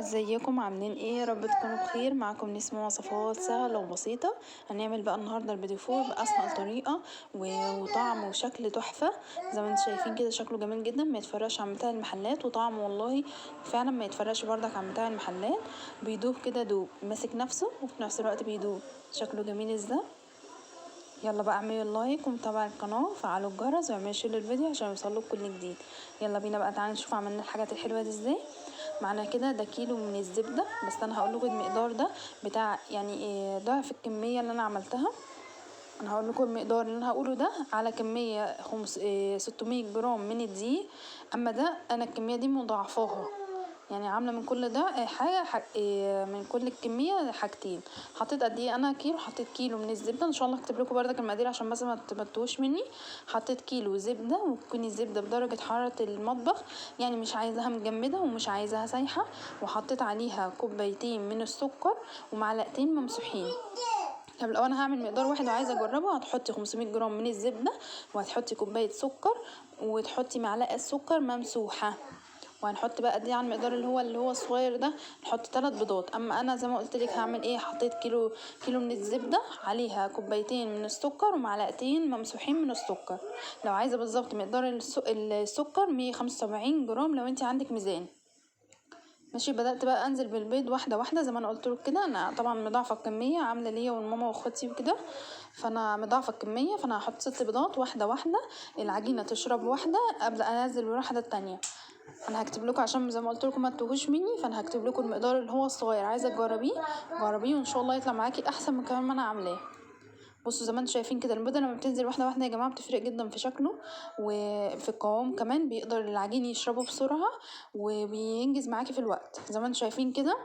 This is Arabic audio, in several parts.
ازيكم عاملين ايه؟ يا رب تكونوا بخير. معاكم نسمة وصفات سهلة وبسيطة. هنعمل بقى النهاردة البيتي فور بأسهل طريقة وطعم وشكل تحفة. زي ما انتم شايفين كده شكله جميل جدا، ما يتفرقش عن بتاع المحلات، وطعمه والله فعلا ما يتفرقش بردك عن بتاع المحلات. بيدوب كده دوب ماسك نفسه وفي نفس الوقت بيدوب. شكله جميل ازاي. يلا بقى اعملوا اللايك ومتابعوا القناة وفعلوا الجرس واعملوا شير للفيديو عشان يوصلكوا كل جديد. يلا بينا بقى، تعالوا نشوف عملنا الحاجات الحلوة دي ازاي. معنا كده ده كيلو من الزبدة، بس انا هقول لكم المقدار ده بتاع يعني ايه ضعف الكمية اللي انا عملتها. انا هقول لكم المقدار اللي انا هقوله ده على كمية 600 جرام من الدقيق. اما ده انا الكمية دي مضاعفاها، يعني عامله من كل ده حاجه من كل الكميه حاجتين. حطيت قد ايه؟ انا كيلو، حطيت كيلو من الزبده. ان شاء الله هكتب لكم بردك المقادير عشان بس ما تتوهوش مني. حطيت كيلو زبده، وتكون الزبده بدرجه حراره المطبخ، يعني مش عايزاها مجمده ومش عايزاها سايحه. وحطيت عليها كوبايتين من السكر ومعلقتين ممسوحين. طب لو انا هعمل مقدار واحد وعايزه اجربه، هتحطي 500 جرام من الزبده، وهتحطي كوبايه سكر، وتحطي معلقه سكر ممسوحه. وهنحط بقى دي على المقدار اللي هو الصغير ده، نحط 3 بيضات. اما انا زي ما قلت لك هعمل ايه، حطيت كيلو من الزبده، عليها كوبايتين من السكر ومعلقتين ممسوحين من السكر. لو عايزه بالظبط مقدار السكر 175 جرام لو انت عندك ميزان. ماشي. بدأت بقى انزل بالبيض واحده واحده زي ما انا قلت لك كده. انا طبعا مضاعفه الكميه، عامله ليا والماما واخواتي وكده، فانا مضاعفه الكميه. فانا هحط 6 بيضات واحده واحده، العجينه تشرب واحده، ابدا انزل بالواحده التانية. انا هكتب لكم عشان زي ما قلت لكم ما تتوهوش مني، فانا هكتب لكم المقدار اللي هو الصغير. عايزه تجربيه جربيه، وان شاء الله يطلع معاكي احسن من كمان ما انا عاملاه. بصوا زي ما انتم شايفين كده، البيضه لما بتنزل واحده واحده يا جماعه بتفرق جدا في شكله وفي القوام كمان. بيقدر العجين يشربه بسرعه وبينجز معاكي في الوقت. زي ما انتم شايفين كده،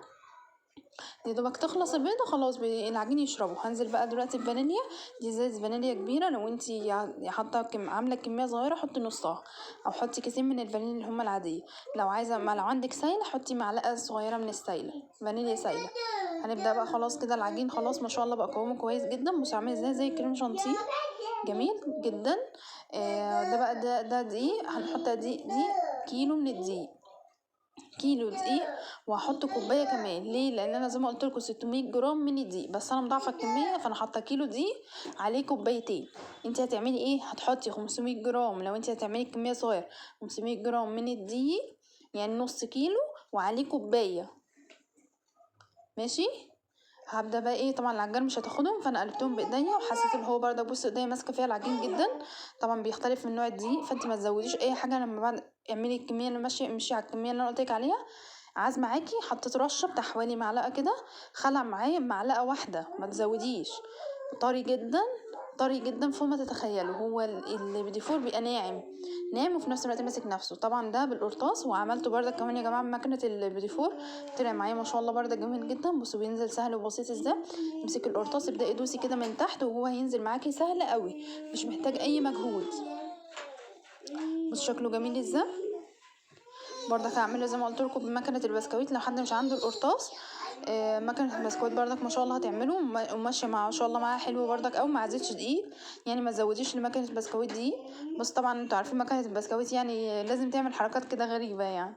يا دوبك تخلص البيضه خلاص العجين يشربه. هنزل بقى دلوقتي بفانيليا. دي ازاز فانيليا كبيره، لو انتي حاطه عامله كميه صغيره حطي نصها، او حطي كيسين من الفانيليا اللي هما العاديه. لو عايزه لو عندك سايله حطي معلقه صغيره من السايله، فانيليا سايله. هنبدا بقى خلاص كده، العجين خلاص ما شاء الله بقى قوامه كويس جدا. بصوا عامل ازاي زي كريم شانتيه، جميل جدا. ده بقى ده دقيق. هنحط دي كيلو من الدقيق، كيلو دقيق. وهحط كوبايه كمان. ليه؟ لان انا زي ما قلت لكم 600 جرام من الدقيق، بس انا مضاعفه الكميه، فانا حاطه كيلو دقيق عليه كوبايتين. انت هتعملي ايه؟ هتحطي 500 جرام لو انت هتعملي كميه صغيره، 500 جرام من الدقيق يعني نص كيلو، وعليه كوبايه. ماشي. هبدا بقى ايه، طبعا العجان مش هتاخدهم، فانا قلبتهم بايديا وحسيت ان هو برده، بص ايديا ماسكه فيها العجين جدا. طبعا بيختلف من نوع الدقيق، فانت ما تزوديش اي حاجه لما بعد اعملي الكميه اللي ماشيه، امشي على الكميه اللي انا قلت لك عليها. عايز معاكي، حطيت رشه بتاع حوالي معلقه كده، خلع معايا معلقه واحده، ما تزوديش. طري جدا، طري جدا فوق ما تتخيلوا. هو البيتي فور بيبقى ناعم ناعم وفي نفس الوقت ماسك نفسه. طبعا ده بالقرطاس، وعملته برده كمان يا جماعه بمكنه البيتي فور، طلع معايا ما شاء الله برده جميل جدا. بصوا بينزل سهل وبسيط ازاي. امسكي القرطاس ابداي دوسي كده من تحت وهو هينزل معاكي سهل قوي، مش محتاج اي مجهود. بص شكله جميل ازاي. برضك هعمله زي ما قلت لكم بمكنه البسكويت لو حد مش عنده القرطاس. مكنه البسكويت برضك ما شاء الله هتعمله وماشيه ما شاء الله معاها حلو برضك، او ما عزتش دقيق، يعني ما تزوديش لمكنه البسكويت دي. بس طبعا انتوا عارفين مكنه البسكويت يعني لازم تعمل حركات كده غريبه يعني.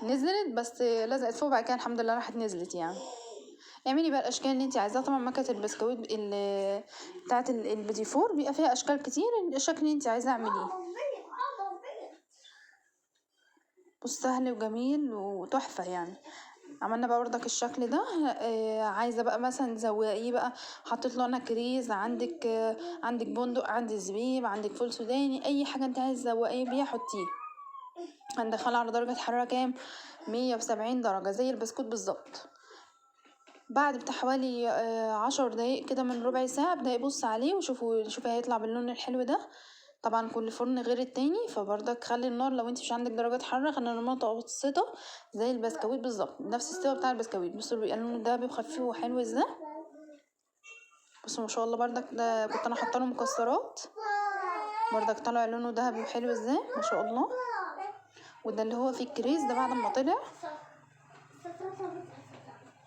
نزلت بس لزقت فوق، بعد كده الحمد لله راحت نزلت يعني. اعملي بقى الاشكال اللي انت عايزاها. طبعا مكنه البسكويت بتاعه البيتي فور بيبقى فيها اشكال كتير، الشكل اللي انت عايزاه اعمليه. بص سهل وجميل وتحفه يعني. عملنا بقى برضك الشكل ده. عايزه بقى مثلا تزوقيه بقى، حطيت له انا كريز، عندك عندك بندق، عندك زبيب، عندك فول سوداني، اي حاجه انت عايزه تزوقيه بيها حطيه. هندخله على درجه حراره كام؟ 170 درجه زي البسكوت بالظبط. بعد بتاع حوالي 10 دقايق كده من ربع ساعه ابدا يبص عليه شوفي هيطلع باللون الحلو ده. طبعا كل فرن غير التاني، فبرضك خلي النار لو انت مش عندك درجات حراره خلي النار متوسطه زي البسكويت بالظبط، نفس السوا بتاع البسكويت. بصوا بيبقى لونه دهبي وخفيف وحلو ازاي. بصوا ما شاء الله برضك ده كنت انا حاطه له مكسرات، برضك طلع لونه دهبي وحلو ازاي ما شاء الله. وده اللي هو فيه الكريز ده بعد ما طلع.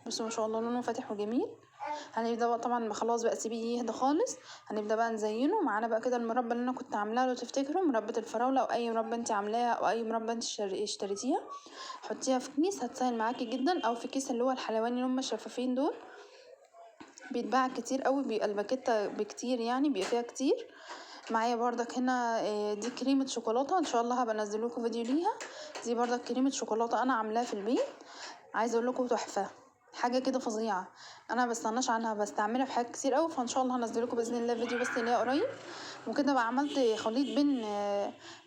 بصوا ما شاء الله لونه فاتح وجميل. هنبدا بقى طبعا خلاص بقى سيبيه يهدى خالص. هنبدا بقى نزينه معانا بقى كده المربى اللي انا كنت عاملاها، لو تفتكروا مربى الفراوله او اي مربى انت عاملاها او اي مربى انت اشتريتيها، حطيها في كيس هتسهل معاكي جدا، او في كيس اللي هو الحلواني اللي هم الشفافين دول، بيتباع كتير قوي، بيبقى الباكيتة بكتير يعني بيبقى فيها كتير. معايا بردك هنا دي كريمة شوكولاتة، ان شاء الله هبقى انزلكوا فيديو ليها. دي بردك كريمة شوكولاتة انا عاملاها في البيت، عايزه اقول لكم تحفة، حاجة كده فظيعة. انا بستناش عنها، بستعملها في حاجات كتير قوي، فان شاء الله هنزلكوا باذن الله فيديو بس اللي هي قريب. وكده بقى عملت خليط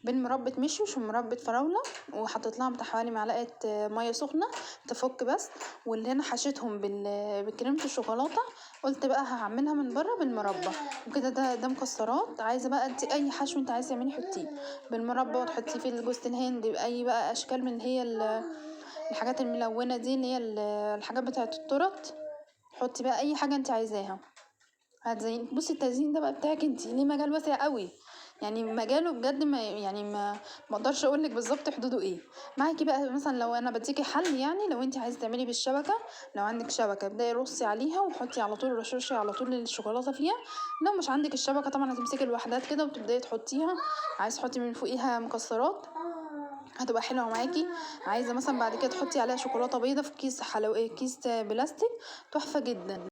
بين مربى مشمش ومربى فراولة، وحطيت لها بتاع حوالي معلقة مية سخنة تفك بس. واللي هنا حشيتهم بكريمة الشوكولاتة، قلت بقى هعملها من بره بالمربى. وكده ده مكسرات، عايزه بقى انت اي حشو انت عايزه تعمليه حطيه بالمربى، وتحطيه في جوز الهند باي بقى اشكال من اللي هي الحاجات الملونه دي اللي هي الحاجات بتاعه التورت. حطي بقى اي حاجه انت عايزاها هتزين. بصي التزيين ده بقى بتاعك انت، ليه مجال واسع قوي يعني، مجاله بجد ما يعني ما اقدرش اقول لك بالظبط حدوده ايه. معاكي بقى مثلا لو انا بديكي حل يعني، لو انت عايزه تعملي بالشبكه، لو عندك شبكه ابداي رصي عليها وحطي على طول، رشرشي على طول الشوكولاته فيها. لو مش عندك الشبكه طبعا هتمسكي الوحدات كده وتبداي تحطيها. عايز تحطي من فوقيها مكسرات هتبقى حلوه معاكي. عايزه مثلا بعد كده تحطي عليها شوكولاته بيضه في كيس كيس بلاستيك، تحفه جدا.